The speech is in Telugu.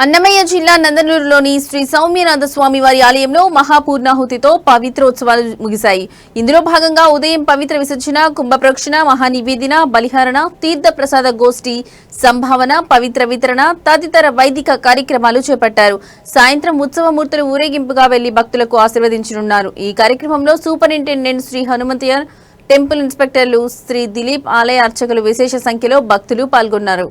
అన్నమయ్య జిల్లా నందనూరులోని శ్రీ సౌమ్యనాథ స్వామి వారి ఆలయంలో మహాపూర్ణాహుతితో పవిత్రోత్సవాలు ముగిశాయి. ఇందులో భాగంగా ఉదయం పవిత్ర విసర్జన, కుంభప్రోక్షణ, మహానివేదన, బలిహారణ, తీర్థ ప్రసాద గోష్ఠి, సంభావన, పవిత్ర వితరణ తదితర వైదిక కార్యక్రమాలు చేపట్టారు. సాయంత్రం ఉత్సవమూర్తులు ఊరేగింపుగా వెళ్లి భక్తులకు ఆశీర్వదించనున్నారు. ఈ కార్యక్రమంలో సూపరింటెండెంట్ శ్రీ హనుమంతయ్య, టెంపుల్ ఇన్స్పెక్టర్లు శ్రీ దిలీప్, ఆలయ అర్చకులు విశేష సంఖ్యలో భక్తులు పాల్గొన్నారు.